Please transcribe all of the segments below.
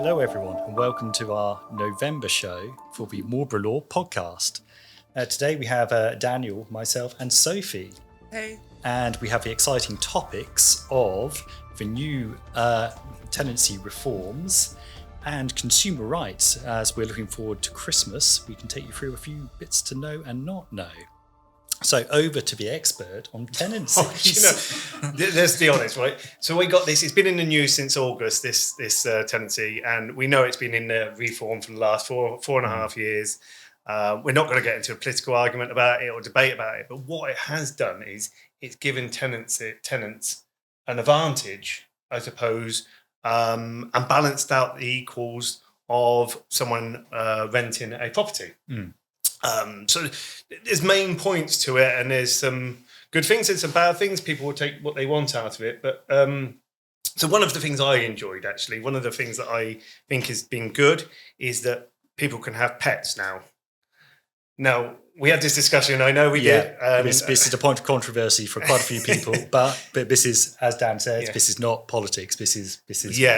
Hello, everyone, and welcome to our November show for the Marlborough Law podcast. Today we have Daniel, myself, and Sophie. Hey. And we have the exciting topics of the new tenancy reforms and consumer rights. As we're looking forward to Christmas, we can take you through a few bits to know and not know. So over to the expert on tenancy. Let's be honest, right? So we got this. It's been in the news since August. This tenancy, and we know it's been in the reform for the last four and a half years. We're not going to get into a political argument about it or debate about it. But what it has done is it's given tenants an advantage, I suppose, and balanced out the equals of someone renting a property. So there's main points to it, and there's some good things and some bad things. People will take what they want out of it. But so one of the things I enjoyed, actually, one of the things that I think has been good is that people can have pets now. Now, we had this discussion, I know we did. This is a point of controversy for quite a few people, but this is, as Dan said, this is not politics. This is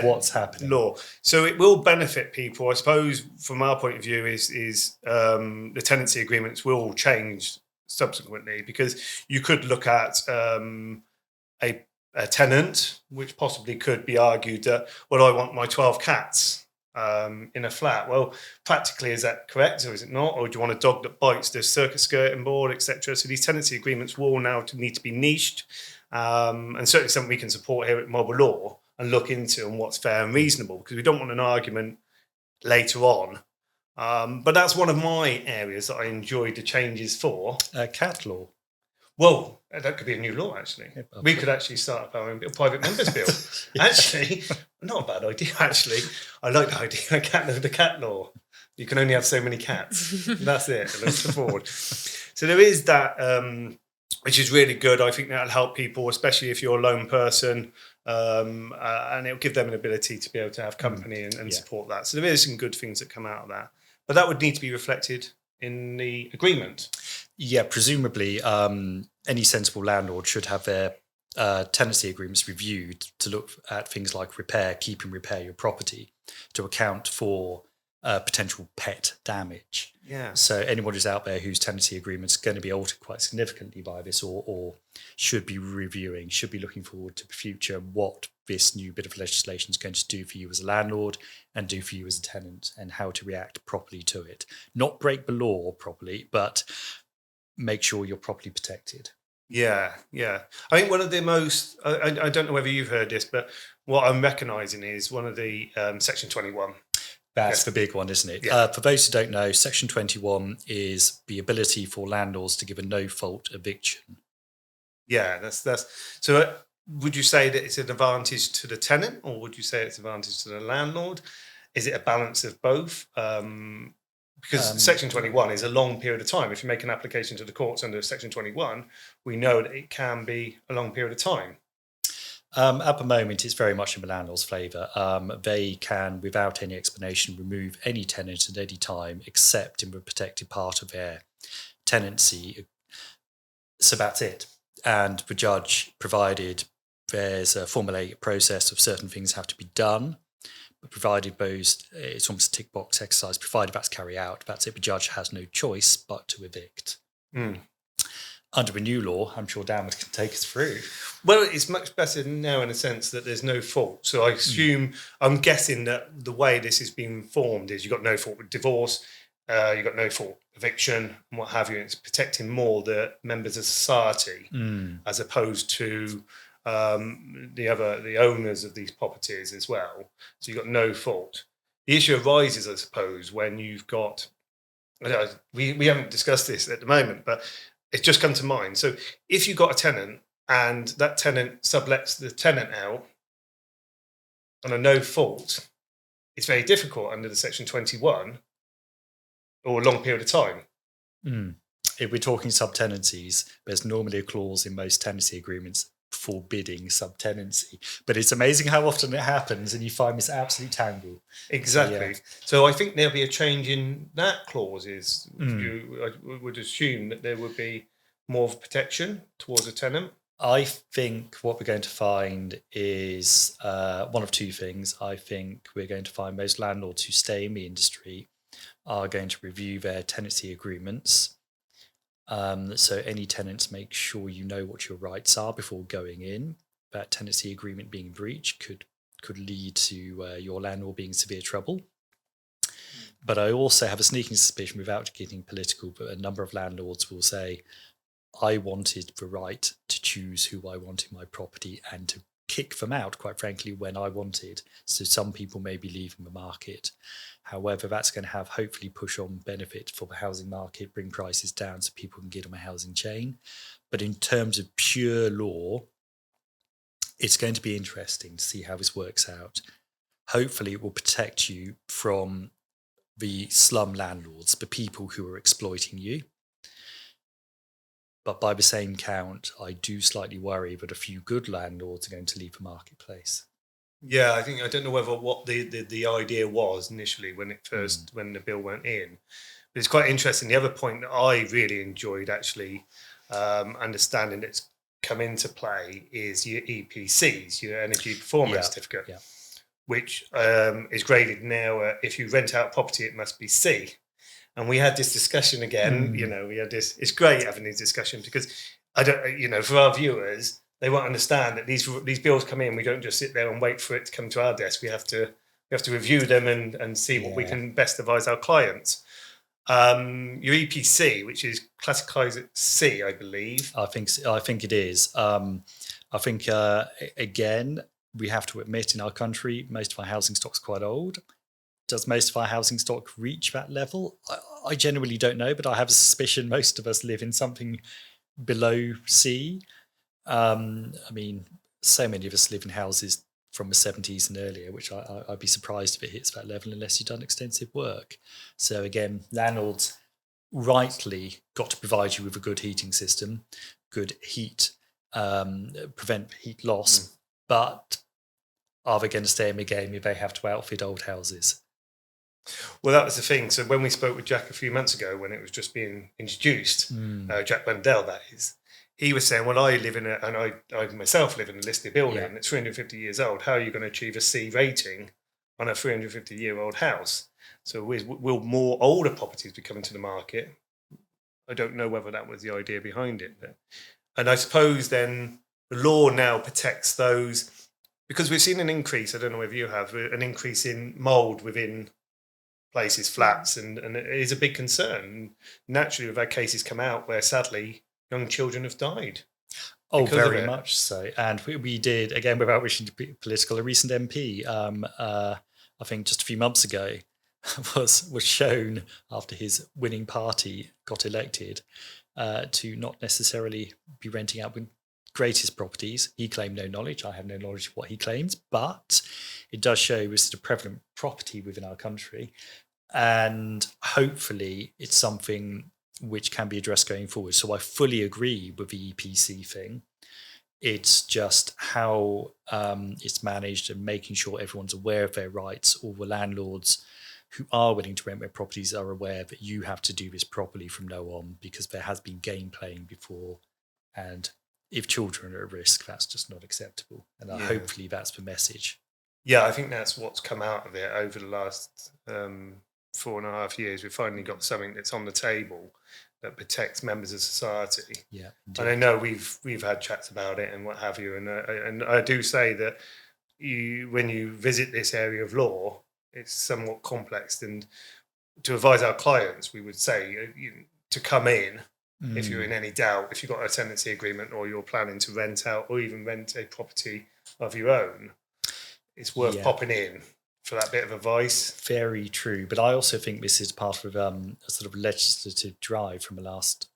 what's happening. Law. So it will benefit people, I suppose. From our point of view, is the tenancy agreements will change subsequently, because you could look at a tenant, which possibly could be argued that, well, I want my 12 cats in a flat. Well, practically, is that correct, or is it not? Or do you want a dog that bites? There's circuit skirting board, etc. So these tenancy agreements will now need to be niched, and certainly something we can support here at Marlborough Law and look into and what's fair and reasonable, because we don't want an argument later on. But that's one of my areas that I enjoyed the changes for. Cat law. Well, that could be a new law, actually. We could actually start up our own private members bill. Actually, not a bad idea, actually. I like the idea, the cat law. You can only have so many cats. That's it. Let's move forward. So there is that, which is really good. I think that'll help people, especially if you're a lone person, and it'll give them an ability to be able to have company and support that. So there is some good things that come out of that. But that would need to be reflected in the agreement. Yeah, presumably any sensible landlord should have their tenancy agreements reviewed to look at things like keep and repair your property to account for potential pet damage. Yeah. So anyone who's out there whose tenancy agreement's going to be altered quite significantly by this, or should be reviewing, should be looking forward to the future, what this new bit of legislation is going to do for you as a landlord and do for you as a tenant, and how to react properly to it. Not break the law properly, but make sure you're properly protected. Yeah. I think one of the most, I don't know whether you've heard this, but what I'm recognising is one of the Section 21. That's the big one, isn't it? Yeah. For those who don't know, Section 21 is the ability for landlords to give a no-fault eviction. Yeah, that's so. Would you say that it's an advantage to the tenant, or would you say it's an advantage to the landlord? Is it a balance of both? Because Section 21 is a long period of time. If you make an application to the courts under Section 21, we know that it can be a long period of time. At the moment, it's very much in the landlord's favour. They can, without any explanation, remove any tenant at any time except in the protected part of their tenancy. So that's it. And the judge, provided there's a formulaic process of certain things have to be done, but provided those, it's almost a tick box exercise, provided that's carried out, that's it. The judge has no choice but to evict. Under the new law, I'm sure Dan can take us through. Well, it's much better now in a sense that there's no fault. So I assume, I'm guessing that the way this has been formed is you've got no fault with divorce, you've got no fault eviction and what have you. It's protecting more the members of society as opposed to the owners of these properties as well. So you've got no fault. The issue arises, I suppose, when you've got, we haven't discussed this at the moment, but it's just come to mind. So if you've got a tenant and that tenant sublets the tenant out on a no fault, it's very difficult under the Section 21 or a long period of time. If we're talking subtenancies, there's normally a clause in most tenancy agreements forbidding subtenancy. But it's amazing how often it happens and you find this absolute tangle. Exactly. So I think there'll be a change in that clauses. I would assume that there would be more of protection towards a tenant. I think what we're going to find is one of two things. I think we're going to find most landlords who stay in the industry are going to review their tenancy agreements. So any tenants, make sure you know what your rights are before going in. That tenancy agreement being breached could lead to your landlord being in severe trouble. But I also have a sneaking suspicion, without getting political, but a number of landlords will say, I wanted the right to choose who I want in my property and to kick them out, quite frankly, when I wanted. So some people may be leaving the market. However, that's going to have hopefully push on benefit for the housing market, bring prices down so people can get on a housing chain. But in terms of pure law, it's going to be interesting to see how this works out. Hopefully, it will protect you from the slum landlords, the people who are exploiting you. But by the same count, I do slightly worry that a few good landlords are going to leave the marketplace. Yeah, I don't know whether what the idea was initially when the bill went in, but it's quite interesting. The other point that I really enjoyed actually understanding that's come into play is your EPCs, your Energy Performance Certificate, which is graded now. If you rent out property, it must be C. And we had this discussion again. We had this. It's great having these discussions because I don't. For our viewers, they won't understand that these bills come in. We don't just sit there and wait for it to come to our desk. We have to review them and see what we can best advise our clients. Your EPC, which is classified as C, I believe. I think it is. I think again, we have to admit, in our country, most of our housing stock's quite old. Does most of our housing stock reach that level? I genuinely don't know, but I have a suspicion most of us live in something below C. So many of us live in houses from the 70s and earlier, which I'd be surprised if it hits that level unless you've done extensive work. So again, landlords rightly got to provide you with a good heating system, good heat, prevent heat loss, but are they going to stay in the game if they have to outfit old houses? Well, that was the thing. So when we spoke with Jack a few months ago, when it was just being introduced, Jack Blundell, that is, he was saying, well, I myself live in a listed building that's 350 years old. How are you going to achieve a C rating on a 350-year-old house? So will more older properties be coming to the market? I don't know whether that was the idea behind it. And I suppose then the law now protects those, because we've seen an increase, I don't know whether you have, an increase in mould within places, flats, and it is a big concern. Naturally, we've had cases come out where sadly young children have died. Oh, very much so. And we did, again, without wishing to be political, a recent MP, I think just a few months ago, was shown after his winning party got elected to not necessarily be renting out greatest properties. He claimed no knowledge. I have no knowledge of what he claims, but it does show this is a prevalent property within our country. And hopefully it's something which can be addressed going forward. So I fully agree with the EPC thing. It's just how it's managed and making sure everyone's aware of their rights. All the landlords who are willing to rent their properties are aware that you have to do this properly from now on, because there has been game playing before. And if children are at risk, that's just not acceptable. And hopefully that's the message. Yeah, I think that's what's come out of it over the last 4.5 years. We've finally got something that's on the table that protects members of society. Yeah, indeed. And I know we've had chats about it and what have you. And I do say that when you visit this area of law, it's somewhat complex. And to advise our clients, we would say to come in if you're in any doubt, if you've got a tenancy agreement or you're planning to rent out or even rent a property of your own, it's worth popping in for that bit of advice. Very true. But I also think this is part of a sort of legislative drive from the last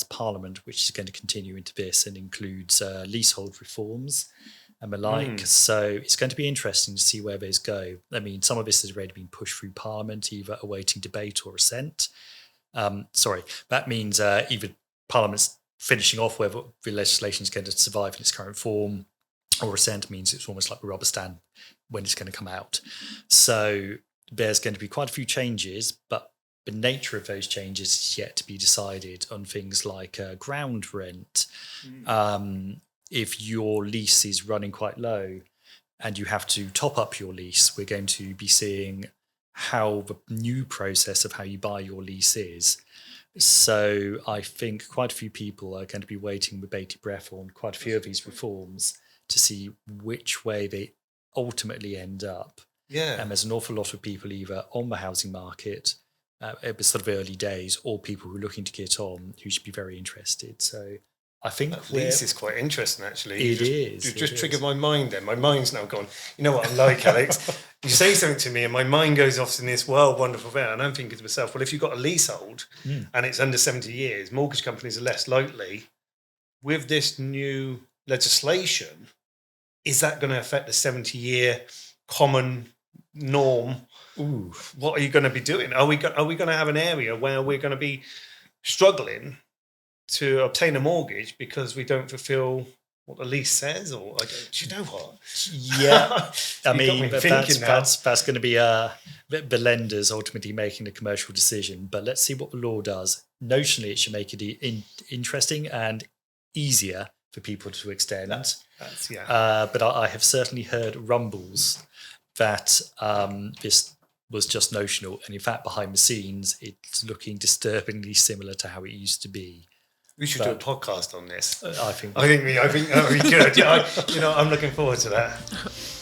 Parliament, which is going to continue into this and includes leasehold reforms and the like. So it's going to be interesting to see where those go. I mean, some of this has already been pushed through Parliament, either awaiting debate or assent. That means either Parliament's finishing off whether the legislation is going to survive in its current form, or assent means it's almost like a rubber stamp when it's going to come out. So there's going to be quite a few changes, but the nature of those changes is yet to be decided on things like ground rent, if your lease is running quite low and you have to top up your lease, we're going to be seeing how the new process of how you buy your lease is. So I think quite a few people are going to be waiting with bated breath on quite a few of these reforms to see which way they ultimately end up. Yeah. And there's an awful lot of people either on the housing market at the sort of early days, or people who are looking to get on who should be very interested. So I think this is quite interesting, actually. You just triggered my mind then. My mind's now gone, you know what I'm like, Alex? You say something to me and my mind goes off in this wild, wonderful thing. And I'm thinking to myself, well, if you've got a leasehold and it's under 70 years, mortgage companies are less likely. With this new legislation, is that going to affect the 70-year common norm? Ooh. What are you going to be doing? Are we going to have an area where we're going to be struggling to obtain a mortgage because we don't fulfill what the lease says? Or do you know what? Yeah, I mean, that's going to be the lenders ultimately making the commercial decision. But let's see what the law does. Notionally, it should make it interesting and easier for people to extend. But I have certainly heard rumbles that this was just notional, and in fact, behind the scenes, it's looking disturbingly similar to how it used to be. We should do a podcast on this. I think that would be good. I'm looking forward to that.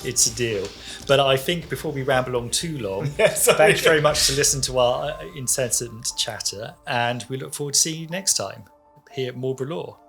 It's a deal. But I think before we ramble on too long, thanks very much to listen to our incessant chatter, and we look forward to seeing you next time here at Marlborough Law.